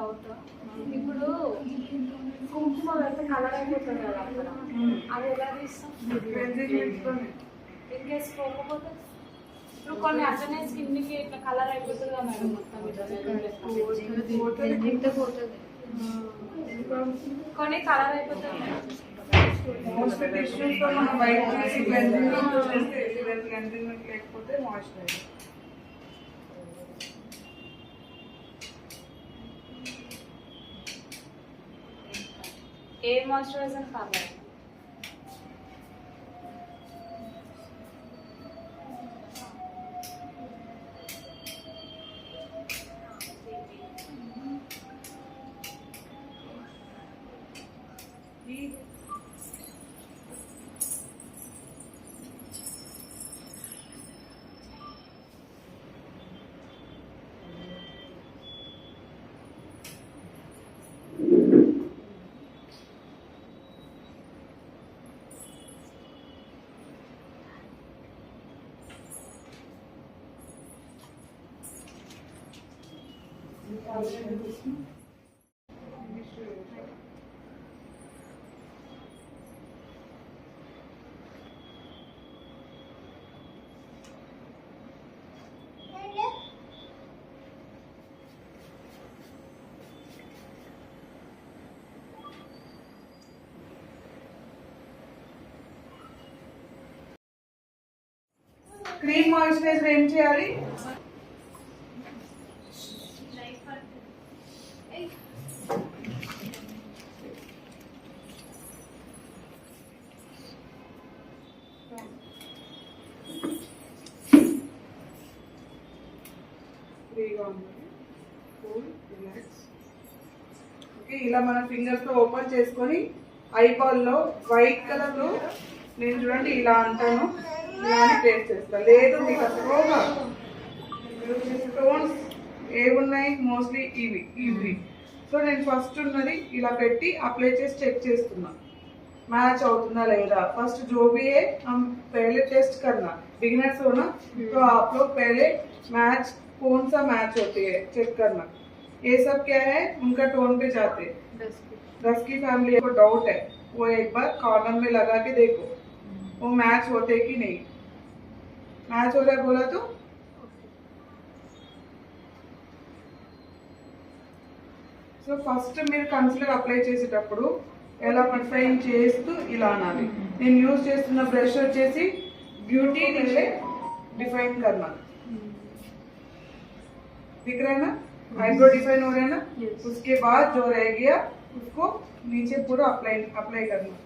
Doubt. ఇప్పుడు కుంకుమ అయితే కలర్ అయిపోతుంది కదా అక్కడ, అది ఎలా తీస్తాం? ఇన్ కేసు పోకపోతే ఇప్పుడు కొన్ని అట్లనే స్కిన్కి ఇట్లా కలర్ అయిపోతుంది కదా మేడం, మొత్తం కొన్ని కలర్ అయిపోతుంది లేకపోతే మాయిశ్చరైజర్. ఏ మాయిశ్చరైజర్ కావాలి? క్రీమ్ మాయిశ్చరైజర్ ఏం చేయాలి? ఇలా మన ఫింగర్స్ తో ఓపెన్ చేసుకొని ఐబాల్ లో వైట్ కలర్ లో నేను చూడండి ఇలా అంటాను, ఇలానే ప్లేస్ చేస్తాను. లేదు మీకు అసలు స్టోన్స్ ఏమున్నాయి మోస్ట్లీ ఇవి. సో నేను ఫస్ట్ ఉన్నది ఇలా పెట్టి అప్లై చేసి చెక్ చేస్తున్నా मैच అవుతుందా లేదా. फर्स्ट जो भी है हम पहले टेस्ट करना, बिगिनर्स हो ना तो आप लोग पहले मैच कौन सा मैच होती है चेक करना. ये सब क्या है उनका टोन पे जाते. 10 की फैमिली को डाउट है वो एक बार कॉर्नर में लगा के देखो वो मैच होते कि नहीं. मैच हो रहा बोला तो సో ఫస్ట్ మీరు కన్సిలర్ అప్లై చేసేటప్పుడు ఎలా డిఫైన్ చేస్తూ ఇలా అనాలి. నేను యూజ్ చేస్తున్న బ్రష్ వచ్చేసి ब्यूटी नीचे डिफाइन करना. दिख रहा है ना, आईब्रो डिफाइन हो रहा है ना. उसके बाद जो रह गया उसको नीचे पूरा अप्लाई करना.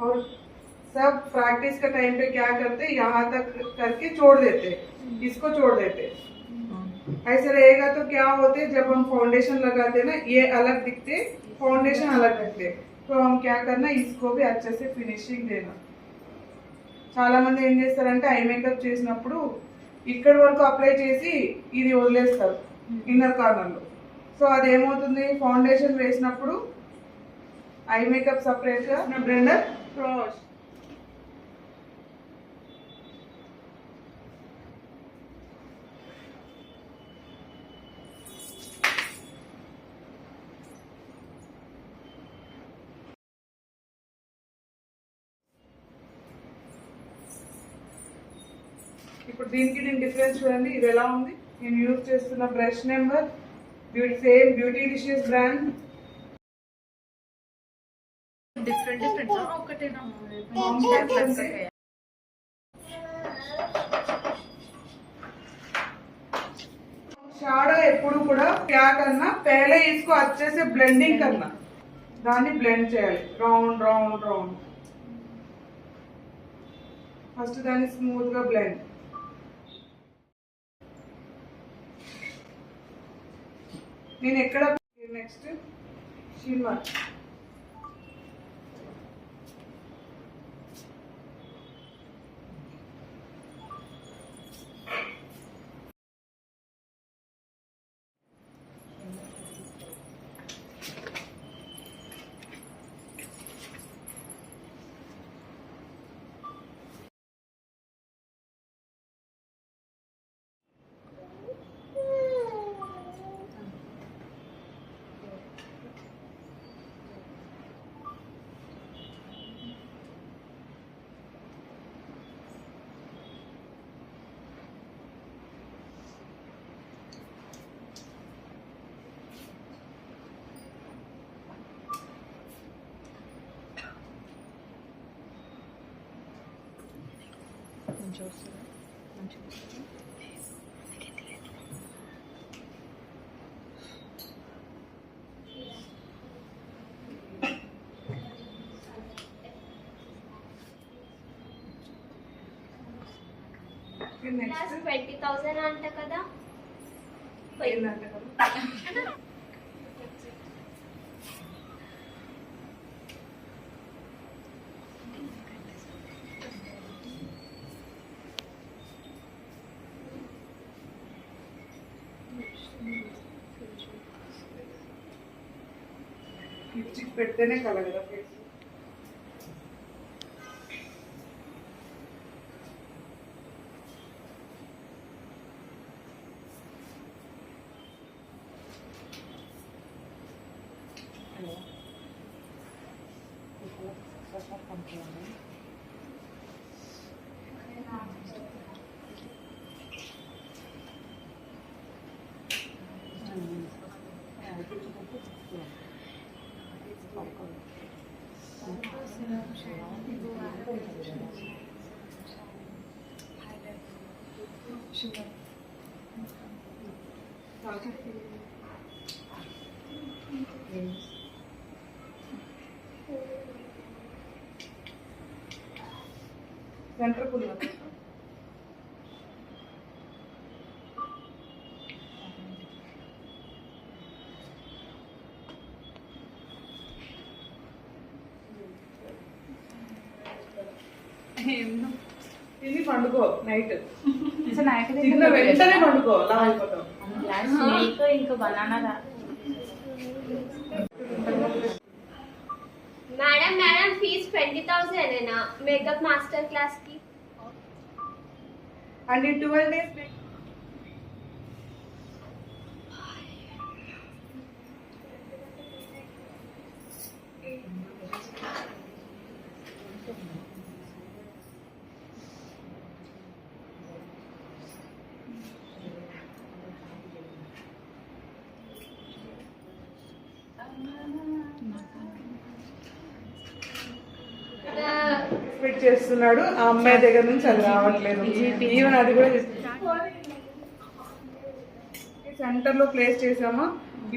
और सब प्रैक्टिस का टाइम पे क्या करते, यहाँ तक करके छोड़ देते, इसको छोड़ देते. ऐसे रहेगा तो क्या होते, जब हम फाउंडेशन लगाते ना ये अलग दिखते, फाउंडेशन अलग दिखते. तो हम क्या करना, इसको भी अच्छे से ఫినిషింగ్ देना. చాలా మంది ఏం చేస్తారంటే ఐ మేకప్ చేసినప్పుడు ఇక్కడ వరకు అప్లై చేసి ఇది వదిలేస్తారు ఇన్నర్ కార్నర్ లో. సో అదేమవుతుంది, ఫౌండేషన్ వేసినప్పుడు ఐ మేకప్ సపరేట్ గా బ్లెండర్ బ్రష్ ఇప్పుడు దీనికి దీని డిఫరెన్స్ చూడండి. ఇది ఎలా ఉంది, నేను యూజ్ చేస్తున్న brush number same Beautylicious brand. Shadow ఎప్పుడు కూడా క్యా కన్నా పहले इसको अच्छे से ब्लेंडिंग करना, దాన్ని బ్లెండ్ చేయాలి రౌండ్ రౌండ్ రౌండ్. ఫస్ట్ దాన్ని స్మూత్ గా బ్లెండ్. నేను ఎక్కడ నెక్స్ట్ షిమ్మర్. మంచిగా వస్తుంది మంచిగా వస్తుంది. నెక్స్ట్ 20,000 అంట కదా. ఏంటంటే లిప్స్టిక్ పెడితేనే కలర్ కదా ఫేస్. సెంటర్ పుల్ తిని పండుకో నైట్. తిన్న వెంటనే పండుకో, అలా అయిపోతాం. ఇంకా banana madam fees 20,000 makeup master class కి. అండ్ ఈ 12 days ఎక్స్పెక్ట్ చేస్తున్నాడు. ఆ అమ్మాయి దగ్గర నుంచి అది రావట్లేదు. ఈవెన్ అది కూడా సెంటర్ లో ప్లేస్ చేసామా.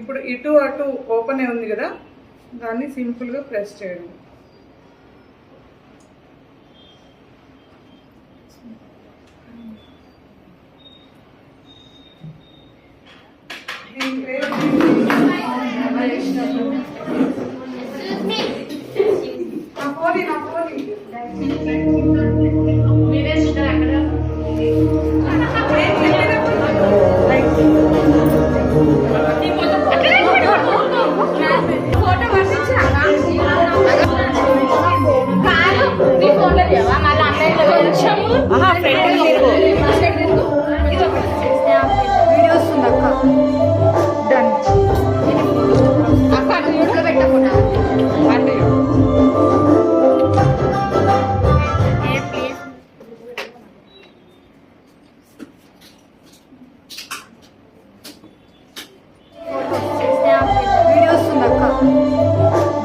ఇప్పుడు ఇటు అటు ఓపెన్ అయి ఉంది కదా, దాన్ని సింపుల్ గా ప్రెస్ చేయడం.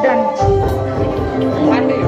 డన్.